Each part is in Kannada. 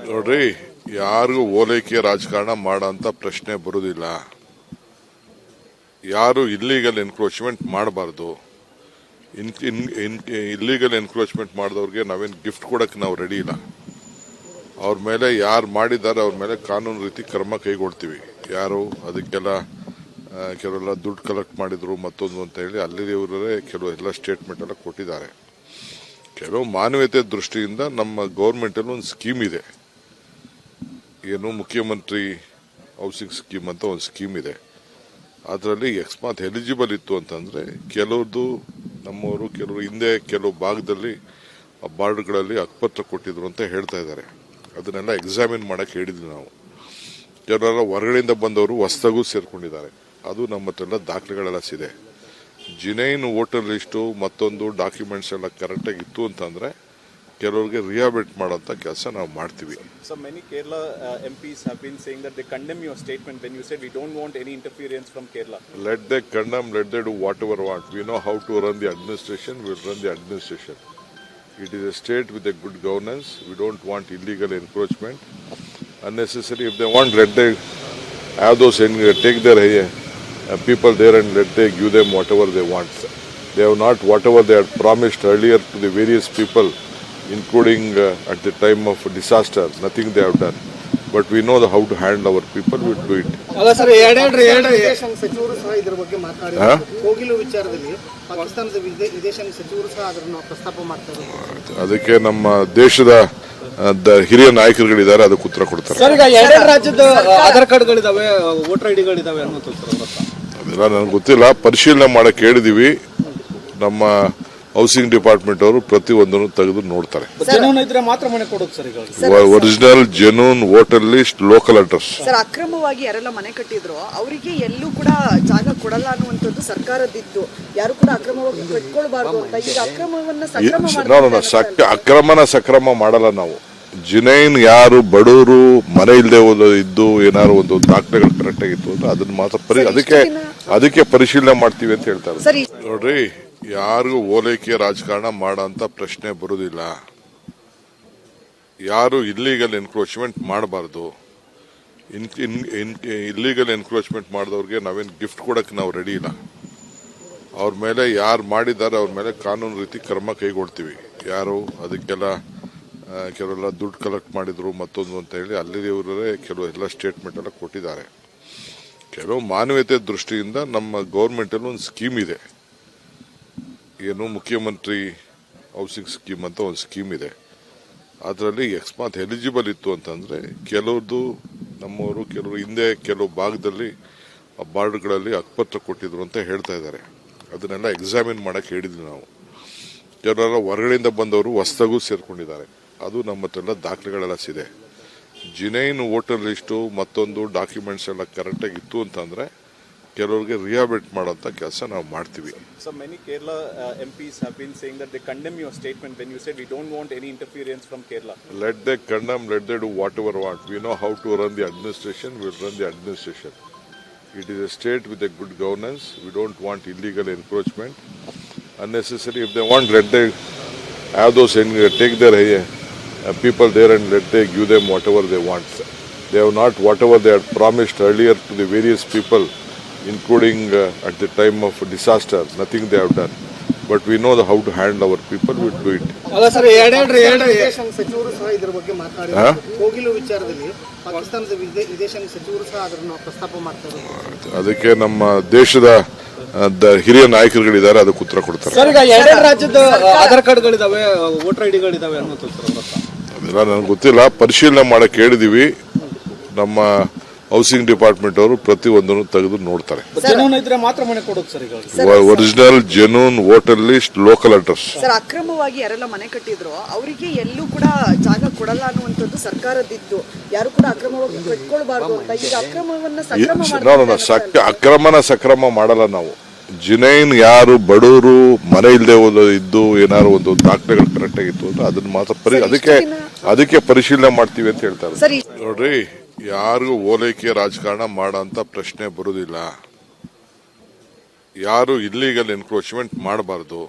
ನೋಡ್ರಿ, ಯಾರಿಗೂ ಓಲೈಕೆ ರಾಜಕಾರಣ ಮಾಡೋಂಥ ಪ್ರಶ್ನೆ ಬರುವುದಿಲ್ಲ. ಯಾರು ಇಲ್ಲಿಗಲ್ ಎನ್ಕ್ರೋಚ್ಮೆಂಟ್ ಮಾಡಬಾರ್ದು. ಇಲ್ಲಿಗಲ್ ಎನ್ಕ್ರೋಚ್ಮೆಂಟ್ ಮಾಡಿದವ್ರಿಗೆ ನಾವೇನು ಗಿಫ್ಟ್ ಕೊಡಕ್ಕೆ ನಾವು ರೆಡಿ ಇಲ್ಲ. ಅವ್ರ ಮೇಲೆ ಯಾರು ಮಾಡಿದ್ದಾರೆ ಅವ್ರ ಮೇಲೆ ಕಾನೂನು ರೀತಿ ಕ್ರಮ ಕೈಗೊಳ್ತೀವಿ. ಯಾರು ಅದಕ್ಕೆಲ್ಲ ಕೆಲವೆಲ್ಲ ದುಡ್ಡು ಕಲೆಕ್ಟ್ ಮಾಡಿದ್ರು ಮತ್ತೊಂದು ಅಂತ ಹೇಳಿ ಅಲ್ಲಿಯವರೇ ಕೆಲವು ಎಲ್ಲ ಸ್ಟೇಟ್ಮೆಂಟ್ ಎಲ್ಲ ಕೊಟ್ಟಿದ್ದಾರೆ. ಕೆಲವು ಮಾನವೀಯತೆ ದೃಷ್ಟಿಯಿಂದ ನಮ್ಮ ಗೌರ್ಮೆಂಟಲ್ಲಿ ಒಂದು ಸ್ಕೀಮ್ ಇದೆ, ಏನು ಮುಖ್ಯಮಂತ್ರಿ ಹೌಸಿಂಗ್ ಸ್ಕೀಮ್ ಅಂತ ಒಂದು ಸ್ಕೀಮ್ ಇದೆ. ಅದರಲ್ಲಿ ಅಕಸ್ಮಾತ್ ಎಲಿಜಿಬಲ್ ಇತ್ತು ಅಂತಂದ್ರೆ ಕೆಲವ್ರದ್ದು ನಮ್ಮವರು ಕೆಲವರು ಹಿಂದೆ ಕೆಲವು ಭಾಗದಲ್ಲಿ ಬಾರ್ಡ್ಗಳಲ್ಲಿ ಹಕ್ಕುಪತ್ರ ಕೊಟ್ಟಿದ್ರು ಅಂತ ಹೇಳ್ತಾ ಇದ್ದಾರೆ. ಅದನ್ನೆಲ್ಲ ಎಕ್ಸಾಮಿನ್ ಮಾಡಕ್ಕೆ ಹೇಳಿದ್ವಿ ನಾವು. ಕೆಲವೆಲ್ಲ ಹೊರಗಡೆಯಿಂದ ಬಂದವರು ಹೊಸದಾಗೂ ಸೇರ್ಕೊಂಡಿದ್ದಾರೆ. ಅದು ನಮ್ಮ ಹತ್ರ ಎಲ್ಲ ದಾಖಲೆಗಳೆಲ್ಲ ಸಿದೆ. ಜಿನೈನ್ ವೋಟರ್ ಲಿಸ್ಟು ಮತ್ತೊಂದು ಡಾಕ್ಯುಮೆಂಟ್ಸ್ ಎಲ್ಲ ಕರೆಕ್ಟಾಗಿ ಇತ್ತು ಅಂತಂದ್ರೆ ಕೆಲವರಿಗೆ ರಿಹಾಬಿಲಿಟ್ ಮಾಡೋಂಥ ಕೆಲಸ ನಾವು ಮಾಡ್ತೀವಿ. So many Kerala MPs have been saying that they condemn your statement when you said we don't want any interference from Kerala. Let they condemn, let they do whatever want. We know how to run the administration, we'll run the administration. It is a state with a good governance. We don't want illegal encroachment. Unnecessary, if they want, let they have those, take their people there and let they give them whatever they want. They have not whatever they had promised earlier to the various people, including at the time of disaster, nothing they have done. But we know how to handle our people, we do it. ಅಲ್ಲ ಸರ್, ವಿದೇಶಾಂಗ ಸಚಿವರು ಸಹ ಇದರ ಬಗ್ಗೆ ಮಾತಾಡಿದ್ದಾರೆ. ಕೋಗಿಲು ವಿಚಾರದಲ್ಲಿ ಪಾಕಿಸ್ತಾನದ ವಿದೇಶಾಂಗ ಸಚಿವರು ಸಹ ಅದನ್ನು ಪ್ರಸ್ತಾಪ ಮಾಡ್ತಾರೆ. ಅದಕ್ಕೆ ನಮ್ಮ ದೇಶದ ಹಿರಿಯ ನಾಯಕರುಗಳಿದ್ದಾರೆ, ಅದಕ್ಕೆ ಉತ್ತರ ಕೊಡ್ತಾರೆ. ಸರ್, ಈಗ ಎರಡು ರಾಜ್ಯದ ಆಧಾರ್ ಕಾರ್ಡ್ಗಳಿದಾವೆ, ವೋಟರ್ ಐಡಿಗಳಿದಾವೆ ಅನ್ನೋದು ಅದೆಲ್ಲ ನನಗೆ ಗೊತ್ತಿಲ್ಲ. ಪರಿಶೀಲನೆ ಮಾಡಕ್ಕೆ ಹೇಳಿದೀವಿ. ನಮ್ಮ ಹೌಸಿಂಗ್ ಡಿಪಾರ್ಟ್ಮೆಂಟ್ ಅವರು ಪ್ರತಿಯೊಂದನ್ನು ತೆಗೆದು ನೋಡ್ತಾರೆ. Original genuine voter list, local address. Sir, ಅಕ್ರಮವಾಗಿ ಯಾರೆಲ್ಲ ಮನೆ ಕಟ್ಟಿದ್ರು ಅವರಿಗೆ ಎಲ್ಲೂ ಕೂಡ ಜಾಗ ಕೊಡಲ್ಲ ಅನ್ನುವಂಥದ್ದು ಸರ್ಕಾರದಿದ್ದು, ಯಾರು ಕೂಡ ಅಕ್ರಮವಾಗಿ ಕಟ್ಕೊಳ್ಬಾರ್ದು ಅಂತ. ಈಗ ಅಕ್ರಮನ ಸಕ್ರಮ ಮಾಡಲ್ಲ ನಾವು. ಜಿನೈನ್ ಯಾರು ಬಡವರು ಮನೆ ಇಲ್ಲದೆ ಇದ್ದು ಏನಾದ್ರು ಒಂದು ದಾಖಲೆಗಳು ಕರೆಕ್ಟ್ ಆಗಿತ್ತು ಅಂದ್ರೆ ಅದನ್ನ ಮಾತ್ರ ಅದಕ್ಕೆ ಪರಿಶೀಲನೆ ಮಾಡ್ತೀವಿ ಅಂತ ಹೇಳ್ತಾರೆ. ನೋಡ್ರಿ, ಯಾರಿಗೂ ಓಲೈಕೆ ರಾಜಕಾರಣ ಮಾಡೋಂಥ ಪ್ರಶ್ನೆ ಬರುವುದಿಲ್ಲ. ಯಾರು ಇಲ್ಲಿಗಲ್ ಎನ್ಕ್ರೋಚ್ಮೆಂಟ್ ಮಾಡಬಾರ್ದು. ಇಲ್ಲಿಗಲ್ ಎನ್ಕ್ರೋಚ್ಮೆಂಟ್ ಮಾಡಿದವ್ರಿಗೆ ನಾವೇನು ಗಿಫ್ಟ್ ಕೊಡಕ್ಕೆ ನಾವು ರೆಡಿ ಇಲ್ಲ. ಅವ್ರ ಮೇಲೆ ಯಾರು ಮಾಡಿದ್ದಾರೆ ಅವ್ರ ಮೇಲೆ ಕಾನೂನು ರೀತಿ ಕ್ರಮ ಕೈಗೊಳ್ತೀವಿ. ಯಾರು ಅದಕ್ಕೆಲ್ಲ ಕೆಲವೆಲ್ಲ ದುಡ್ಡು ಕಲೆಕ್ಟ್ ಮಾಡಿದ್ರು ಮತ್ತೊಂದು ಅಂತ ಹೇಳಿ ಅಲ್ಲಿಯವರೇ ಕೆಲವು ಎಲ್ಲ ಸ್ಟೇಟ್ಮೆಂಟ್ ಎಲ್ಲ ಕೊಟ್ಟಿದ್ದಾರೆ. ಕೆಲವು ಮಾನವೀಯತೆ ದೃಷ್ಟಿಯಿಂದ ನಮ್ಮ ಗೌರ್ಮೆಂಟಲ್ಲಿ ಒಂದು ಸ್ಕೀಮ್ ಇದೆ, ಏನು ಮುಖ್ಯಮಂತ್ರಿ ಹೌಸಿಂಗ್ ಸ್ಕೀಮ್ ಅಂತ ಒಂದು ಸ್ಕೀಮ್ ಇದೆ. ಅದರಲ್ಲಿ ಅಕಸ್ಮಾತ್ ಎಲಿಜಿಬಲ್ ಇತ್ತು ಅಂತಂದ್ರೆ ಕೆಲವ್ರದ್ದು ನಮ್ಮವರು ಕೆಲವರು ಹಿಂದೆ ಕೆಲವು ಭಾಗದಲ್ಲಿ ಬಾರ್ಡ್ಗಳಲ್ಲಿ ಹಕ್ಕುಪತ್ರ ಕೊಟ್ಟಿದ್ರು ಅಂತ ಹೇಳ್ತಾ ಇದ್ದಾರೆ. ಅದನ್ನೆಲ್ಲ ಎಕ್ಸಾಮಿನ್ ಮಾಡಕ್ಕೆ ಹೇಳಿದ್ವಿ ನಾವು. ಕೆಲವೆಲ್ಲ ಹೊರಗಡೆಯಿಂದ ಬಂದವರು ಹೊಸದಾಗೂ ಸೇರ್ಕೊಂಡಿದ್ದಾರೆ. ಅದು ನಮ್ಮ ಹತ್ರ ಎಲ್ಲ ದಾಖಲೆಗಳೆಲ್ಲ ಸಿದೆ. ಜಿನೈನ್ ವೋಟರ್ ಲಿಸ್ಟು ಮತ್ತೊಂದು ಡಾಕ್ಯುಮೆಂಟ್ಸ್ ಎಲ್ಲ ಕರೆಕ್ಟಾಗಿ ಇತ್ತು ಅಂತಂದ್ರೆ ಕೆಲವರಿಗೆ ರಿಹಾಬಿಲಿಟ್ ಮಾಡೋಂಥ ಕೆಲಸ ನಾವು ಮಾಡ್ತೀವಿ. So many Kerala MPs have been saying that they condemn your statement when you said we don't want any interference from Kerala. Let they condemn, let they do whatever want. We know how to run the administration, we'll run the administration. It is a state with a good governance. We don't want illegal encroachment. Unnecessary, if they want, let they have those, take their people there and let they give them whatever they want. They have not whatever they had promised earlier to the various people, including at the time of disaster, nothing they have done. But we know how to handle our people, we do it. ಅಲ್ಲ ಸರ್, ವಿದೇಶಾಂಗ ಸಚಿವರು ಸಹ ಇದರ ಬಗ್ಗೆ ಮಾತಾಡಿದ್ದಾರೆ. ಕೋಗಿಲು ವಿಚಾರದಲ್ಲಿ ಪಾಕಿಸ್ತಾನದ ವಿದೇಶಾಂಗ ಸಚಿವರು ಸಹ ಅದನ್ನು ಪ್ರಸ್ತಾಪ ಮಾಡ್ತಾರೆ. ಅದಕ್ಕೆ ನಮ್ಮ ದೇಶದ ಹಿರಿಯ ನಾಯಕರುಗಳಿದ್ದಾರೆ, ಅದಕ್ಕೆ ಉತ್ತರ ಕೊಡ್ತಾರೆ. ಸರ್, ಈಗ ಎರಡು ರಾಜ್ಯದ ಆಧಾರ್ ಕಾರ್ಡ್ಗಳಿದಾವೆ, ವೋಟರ್ ಐಡಿಗಳಿದಾವೆ ಅನ್ನೋದು ಅದೆಲ್ಲ ನನಗೆ ಗೊತ್ತಿಲ್ಲ. ಪರಿಶೀಲನೆ ಮಾಡಕ್ಕೆ ಹೇಳಿದೀವಿ. ನಮ್ಮ ಹೌಸಿಂಗ್ ಡಿಪಾರ್ಟ್ಮೆಂಟ್ ಅವರು ಪ್ರತಿಯೊಂದನ್ನು ತೆಗೆದು ನೋಡ್ತಾರೆ. Original genuine voter list, local address. Sir, ಅಕ್ರಮವಾಗಿ ಯಾರೆಲ್ಲ ಮನೆ ಕಟ್ಟಿದ್ರು ಅವರಿಗೆ ಎಲ್ಲೂ ಕೂಡ ಜಾಗ ಕೊಡಲ್ಲ ಅನ್ನುವಂಥದ್ದು ಸರ್ಕಾರದಿದ್ದು, ಯಾರು ಕೂಡ ಅಕ್ರಮವಾಗಿ ಕಟ್ಕೊಳ್ಬಾರ್ದು ಅಂತ. ಈಗ ಅಕ್ರಮನ ಸಕ್ರಮ ಮಾಡಲ್ಲ ನಾವು. ಜಿನೈನ್ ಯಾರು ಬಡವರು ಮನೆ ಇಲ್ಲದೆ ಇದ್ದು ಏನಾದ್ರು ಒಂದು ದಾಖಲೆಗಳು ಕರೆಕ್ಟ್ ಆಗಿತ್ತು ಅಂದ್ರೆ ಅದನ್ನ ಮಾತ್ರ ಅದಕ್ಕೆ ಪರಿಶೀಲನೆ ಮಾಡ್ತೀವಿ ಅಂತ ಹೇಳ್ತಾರೆ. ನೋಡ್ರಿ, ಯಾರಿಗೂ ಓಲೈಕೆ ರಾಜಕಾರಣ ಮಾಡೋಂಥ ಪ್ರಶ್ನೆ ಬರುವುದಿಲ್ಲ. ಯಾರು ಇಲ್ಲಿಗಲ್ ಎನ್ಕ್ರೋಚ್ಮೆಂಟ್ ಮಾಡಬಾರ್ದು.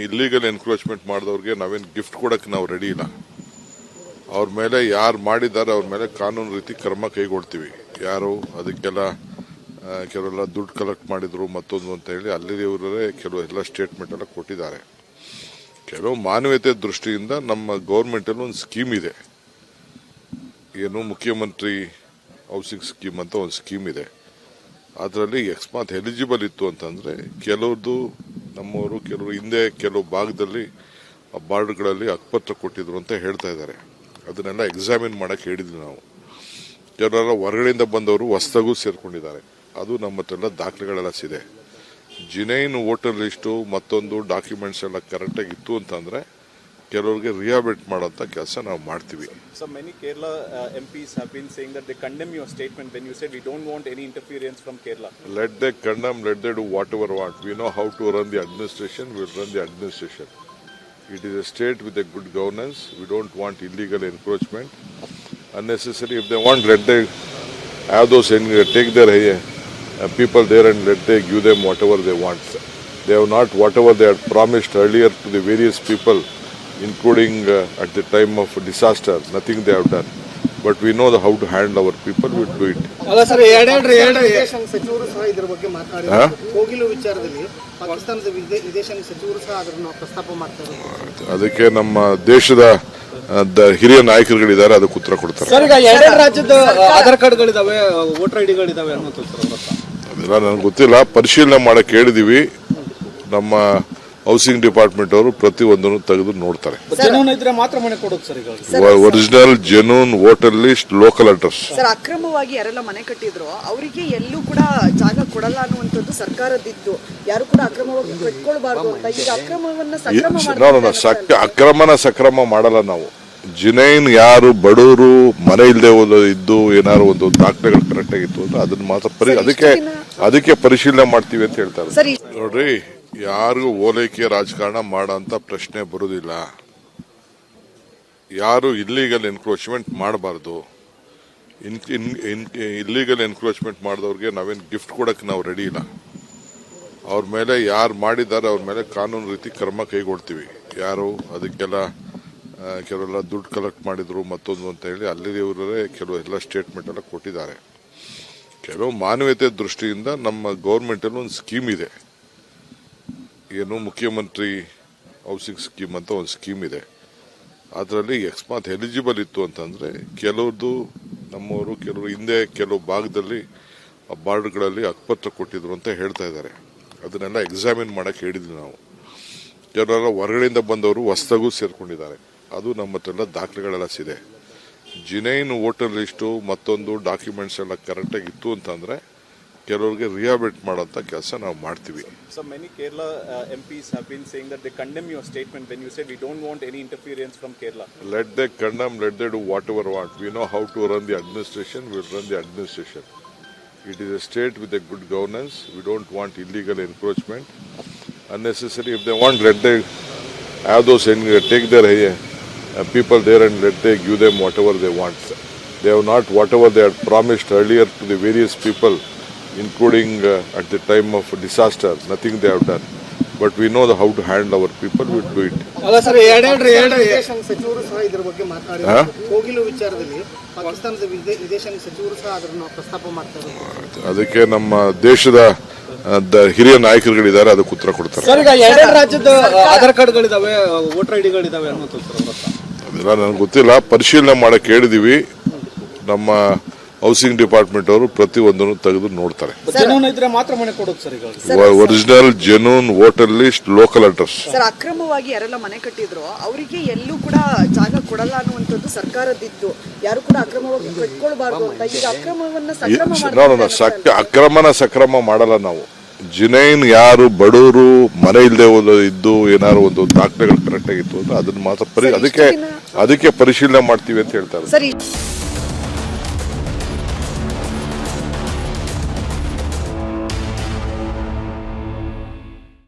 ಇಲ್ಲಿಗಲ್ ಎನ್ಕ್ರೋಚ್ಮೆಂಟ್ ಮಾಡಿದವ್ರಿಗೆ ನಾವೇನು ಗಿಫ್ಟ್ ಕೊಡಕ್ಕೆ ನಾವು ರೆಡಿ ಇಲ್ಲ. ಅವ್ರ ಮೇಲೆ ಯಾರು ಮಾಡಿದ್ದಾರೆ ಅವ್ರ ಮೇಲೆ ಕಾನೂನು ರೀತಿ ಕ್ರಮ ಕೈಗೊಳ್ತೀವಿ. ಯಾರು ಅದಕ್ಕೆಲ್ಲ ಕೆಲವೆಲ್ಲ ದುಡ್ಡು ಕಲೆಕ್ಟ್ ಮಾಡಿದ್ರು ಮತ್ತೊಂದು ಅಂತ ಹೇಳಿ ಅಲ್ಲಿಯವರೇ ಕೆಲವು ಎಲ್ಲ ಸ್ಟೇಟ್ಮೆಂಟ್ ಎಲ್ಲ ಕೊಟ್ಟಿದ್ದಾರೆ. ಕೆಲವು ಮಾನವೀಯತೆ ದೃಷ್ಟಿಯಿಂದ ನಮ್ಮ ಗೌರ್ಮೆಂಟ್ ಅಲ್ಲಿ ಒಂದು ಸ್ಕೀಮ್ ಇದೆ, ಏನು ಮುಖ್ಯಮಂತ್ರಿ ಹೌಸಿಂಗ್ ಸ್ಕೀಮ್ ಅಂತ ಒಂದು ಸ್ಕೀಮ್ ಇದೆ. ಅದರಲ್ಲಿ ಅಕಸ್ಮಾತ್ ಎಲಿಜಿಬಲ್ ಇತ್ತು ಅಂತಂದ್ರೆ ಕೆಲವ್ರದ್ದು ನಮ್ಮವರು ಕೆಲವರು ಹಿಂದೆ ಕೆಲವು ಭಾಗದಲ್ಲಿ ಬಾರ್ಡ್ಗಳಲ್ಲಿ ಹಕ್ಕುಪತ್ರ ಕೊಟ್ಟಿದ್ರು ಅಂತ ಹೇಳ್ತಾ ಇದ್ದಾರೆ. ಅದನ್ನೆಲ್ಲ ಎಕ್ಸಾಮಿನ್ ಮಾಡಕ್ ಹೇಳಿದ್ವಿ ನಾವು. ಕೆಲವೆಲ್ಲ ಹೊರಗಡೆಯಿಂದ ಬಂದವರು ಹೊಸದಾಗೂ ಸೇರ್ಕೊಂಡಿದ್ದಾರೆ. ಅದು ನಮ್ಮ ಹತ್ರ ಎಲ್ಲ ದಾಖಲೆಗಳೆಲ್ಲ ಇದೆ. ಜಿನೈನ್ ವೋಟರ್ ಲಿಸ್ಟು ಮತ್ತೊಂದು ಡಾಕ್ಯುಮೆಂಟ್ಸ್ ಎಲ್ಲ ಕರೆಕ್ಟಾಗಿ ಇತ್ತು ಅಂತಂದ್ರೆ ಕೆಲವರಿಗೆ ರಿಹಾಬಿಲಿಟ್ ಮಾಡೋಂಥ ಕೆಲಸ ನಾವು ಮಾಡ್ತೀವಿ. So many Kerala MPs have been saying that they condemn your statement when you said we don't want any interference from Kerala. Let they condemn, let they do whatever want. We know how to run the administration, we'll run the administration. It is a state with a good governance. We don't want illegal encroachment. Unnecessary, if they want, let they have those, take their people there and let they give them whatever they want. They have not whatever they had promised earlier to the various people, including at the time of disaster, nothing they have done. But we know how to handle our people, we'll do it. ಅಲ್ಲ ಸರ್, ವಿದೇಶಾಂಗ ಸಚಿವರು ಸಹ ಇದರ ಬಗ್ಗೆ ಮಾತನಾಡಿದ್ದಾರೆ. ಕೋಗಿಲು ವಿಚಾರದಲ್ಲಿ ಪಾಕಿಸ್ತಾನದ ವಿದೇಶಾಂಗ ಸಚಿವರು ಸಹ ಅದನ್ನು ಪ್ರಸ್ತಾಪ ಮಾಡ್ತಾರೆ. ಅದಕ್ಕೆ ನಮ್ಮ ದೇಶದ ಹಿರಿಯ ನಾಯಕರುಗಳಿದ್ದಾರೆ, ಅದಕ್ಕೆ ಉತ್ತರ ಕೊಡ್ತಾರೆ. ಸರ್, ಈಗ ಎರಡೆರಡು ರಾಜ್ಯದ ಆಧಾರ್ ಕಾರ್ಡ್ಗಳಿದಾವೆ, ವೋಟರ್ ಐಡಿಗಳಿದಾವೆ ಅನ್ನೋದು ಅದೆಲ್ಲ ನನಗೆ ಗೊತ್ತಿಲ್ಲ, ಪರಿಶೀಲನೆ ಮಾಡಕ್ ಹೇಳಿದೀವಿ. ನಮ್ಮ ಹೌಸಿಂಗ್ ಡಿಪಾರ್ಟ್ಮೆಂಟ್ ಅವರು ಪ್ರತಿಯೊಂದನ್ನು ತೆಗೆದು ನೋಡ್ತಾರೆ. ಜನೂನ್ ಇದ್ರೆ ಮಾತ್ರ ಮನೆ ಕೊಡೋದು ಸರ್. ಈಗ original genuine voter list, local address. Sir, ಅಕ್ರಮವಾಗಿ ಯಾರೆಲ್ಲ ಮನೆ ಕಟ್ಟಿದ್ರು ಅವರಿಗೆ ಎಲ್ಲೂ ಕೂಡ ಜಾಗ ಕೊಡಲ್ಲ ಅನ್ನುವಂಥದ್ದು ಸರ್ಕಾರದಿದ್ದು, ಯಾರು ಕೂಡ ಅಕ್ರಮವಾಗಿ ಕಟ್ಕೊಳ್ಬಾರ್ದು ಅಂತ. ಈಗ ಅಕ್ರಮವನ್ನ ಅಕ್ರಮನ ಸಕ್ರಮ ಮಾಡಲ್ಲ ನಾವು. ಜಿನೈನ್ ಯಾರು ಬಡವರು ಮನೆ ಇಲ್ಲದೆ ಇದ್ದು ಏನಾದ್ರು ಒಂದು ದಾಖಲೆಗಳು ಕರೆಕ್ಟ್ ಆಗಿತ್ತು ಅಂದ್ರೆ ಅದನ್ನ ಮಾತ್ರ ಅದಕ್ಕೆ ಪರಿಶೀಲನೆ ಮಾಡ್ತೀವಿ ಅಂತ ಹೇಳ್ತಾರೆ. ನೋಡ್ರಿ, ಯಾರಿಗೂ ಓಲೈಕೆ ರಾಜಕಾರಣ ಮಾಡಂತ ಪ್ರಶ್ನೆ ಬರುವುದಿಲ್ಲ. ಯಾರು ಇಲ್ಲಿಗಲ್ ಎನ್ಕ್ರೋಚ್ಮೆಂಟ್ ಮಾಡಬಾರ್ದು. ಇಲ್ಲಿಗಲ್ ಎನ್ಕ್ರೋಚ್ಮೆಂಟ್ ಮಾಡಿದವ್ರಿಗೆ ನಾವೇನು ಗಿಫ್ಟ್ ಕೊಡಕ್ಕೆ ನಾವು ರೆಡಿ ಇಲ್ಲ. ಅವ್ರ ಮೇಲೆ ಯಾರು ಮಾಡಿದ್ದಾರೆ ಅವ್ರ ಮೇಲೆ ಕಾನೂನು ರೀತಿ ಕ್ರಮ ಕೈಗೊಳ್ತೀವಿ. ಯಾರು ಅದಕ್ಕೆಲ್ಲ ಕೆಲವೆಲ್ಲ ದುಡ್ಡು ಕಲೆಕ್ಟ್ ಮಾಡಿದ್ರು ಮತ್ತೊಂದು ಅಂತ ಹೇಳಿ ಅಲ್ಲಿಯವರೇ ಕೆಲವು ಎಲ್ಲ ಸ್ಟೇಟ್ಮೆಂಟ್ ಎಲ್ಲ ಕೊಟ್ಟಿದ್ದಾರೆ. ಕೆಲವು ಮಾನವೀಯತೆ ದೃಷ್ಟಿಯಿಂದ ನಮ್ಮ ಗೌರ್ಮೆಂಟ್ ಅಲ್ಲಿ ಒಂದು ಸ್ಕೀಮ್ ಇದೆ, ಏನು ಮುಖ್ಯಮಂತ್ರಿ ಹೌಸಿಂಗ್ ಸ್ಕೀಮ್ ಅಂತ ಒಂದು ಸ್ಕೀಮ್ ಇದೆ. ಅದರಲ್ಲಿ ಅಕಸ್ಮಾತ್ ಎಲಿಜಿಬಲ್ ಇತ್ತು ಅಂತಂದ್ರೆ ಕೆಲವ್ರದ್ದು ನಮ್ಮವರು ಕೆಲವರು ಹಿಂದೆ ಕೆಲವು ಭಾಗದಲ್ಲಿ ಬಾರ್ಡ್ಗಳಲ್ಲಿ ಹಕ್ಕುಪತ್ರ ಕೊಟ್ಟಿದ್ರು ಅಂತ ಹೇಳ್ತಾ ಇದ್ದಾರೆ. ಅದನ್ನೆಲ್ಲ ಎಕ್ಸಾಮಿನ್ ಮಾಡಕ್ ಹೇಳಿದ್ವಿ ನಾವು. ಕೆಲವೆಲ್ಲ ಹೊರಗಡೆಯಿಂದ ಬಂದವರು ಹೊಸದಾಗೂ ಸೇರ್ಕೊಂಡಿದ್ದಾರೆ. ಅದು ನಮ್ಮ ಹತ್ರ ಎಲ್ಲ ದಾಖಲೆಗಳೆಲ್ಲ ಇದೆ. ಜಿನೈನ್ ವೋಟರ್ ಲಿಸ್ಟು ಮತ್ತೊಂದು ಡಾಕ್ಯುಮೆಂಟ್ಸ್ ಎಲ್ಲ ಕರೆಕ್ಟಾಗಿ ಇತ್ತು ಅಂತಂದ್ರೆ ಕೆಲವರಿಗೆ ರಿಹಾಬಿಲಿಟ್ ಮಾಡೋಂಥ ಕೆಲಸ ನಾವು ಮಾಡ್ತೀವಿ. So many Kerala MPs have been saying that they condemn your statement when you said we don't want any interference from Kerala. Let they condemn, let they do whatever want. We know how to run the administration, we'll run the administration. It is a state with a good governance. We don't want illegal encroachment. Unnecessary, if they want, let they have those, take their people there and let they give them whatever they want. They have not whatever they had promised earlier to the various people, including at the time of disaster, nothing they have done. But we know how to handle our people, we'll do it. ಅಲ್ಲ ಸರ್, ವಿದೇಶಾಂಗ ಸಚಿವರು ಸಹ ಇದರ ಬಗ್ಗೆ ಮಾತನಾಡಿದ್ದಾರೆ. ಕೋಗಿಲು ವಿಚಾರದಲ್ಲಿ ಪಾಕಿಸ್ತಾನದ ವಿದೇಶಾಂಗ ಸಚಿವರು ಸಹ ಅದನ್ನು ಪ್ರಸ್ತಾಪ ಮಾಡ್ತಾರೆ. ಅದಕ್ಕೆ ನಮ್ಮ ದೇಶದ ಹಿರಿಯ ನಾಯಕರುಗಳಿದ್ದಾರೆ, ಅದಕ್ಕೆ ಉತ್ತರ ಕೊಡ್ತಾರೆ. ಸರ್, ಈಗ ಎರಡೆರಡು ರಾಜ್ಯದ ಆಧಾರ್ ಕಾರ್ಡ್ಗಳಿದಾವೆ, ವೋಟರ್ ಐಡಿಗಳಿದಾವೆ ಅನ್ನೋದು ಅದೆಲ್ಲ ನನಗೆ ಗೊತ್ತಿಲ್ಲ, ಪರಿಶೀಲನೆ ಮಾಡಕ್ ಹೇಳಿದೀವಿ. ನಮ್ಮ ಹೌಸಿಂಗ್ ಡಿಪಾರ್ಟ್ಮೆಂಟ್ ಅವರು ಪ್ರತಿಯೊಂದನ್ನು ತೆಗೆದು ನೋಡ್ತಾರೆ. ಜನೂನ್ ಇದ್ರೆ ಮಾತ್ರ ಮನೆ ಕೊಡೋದು ಸರ್. ಈಗ original genuine voter list, local address. Sir, ಅಕ್ರಮವಾಗಿ ಯಾರೆಲ್ಲ ಮನೆ ಕಟ್ಟಿದ್ರು ಅವರಿಗೆ ಎಲ್ಲೂ ಕೂಡ ಜಾಗ ಕೊಡಲ್ಲ ಅನ್ನುವಂಥದ್ದು ಸರ್ಕಾರದಿದ್ದು, ಯಾರು ಕೂಡ ಅಕ್ರಮವಾಗಿ ಕಟ್ಕೊಳ್ಬಾರ್ದು ಅಂತ. ಈಗ ಅಕ್ರಮನ ಸಕ್ರಮ ಮಾಡಲ್ಲ ನಾವು. ಜಿನೈನ್ ಯಾರು ಬಡವರು ಮನೆ ಇಲ್ಲದೆ ಇದ್ದು ಏನಾದ್ರು ಒಂದು ದಾಖಲೆಗಳು ಕರೆಕ್ಟ್ ಆಗಿತ್ತು ಅಂದ್ರೆ ಅದನ್ನ ಮಾತ್ರ ಅದಕ್ಕೆ ಪರಿಶೀಲನೆ ಮಾಡ್ತೀವಿ ಅಂತ ಹೇಳ್ತಾರೆ. ಸರಿ.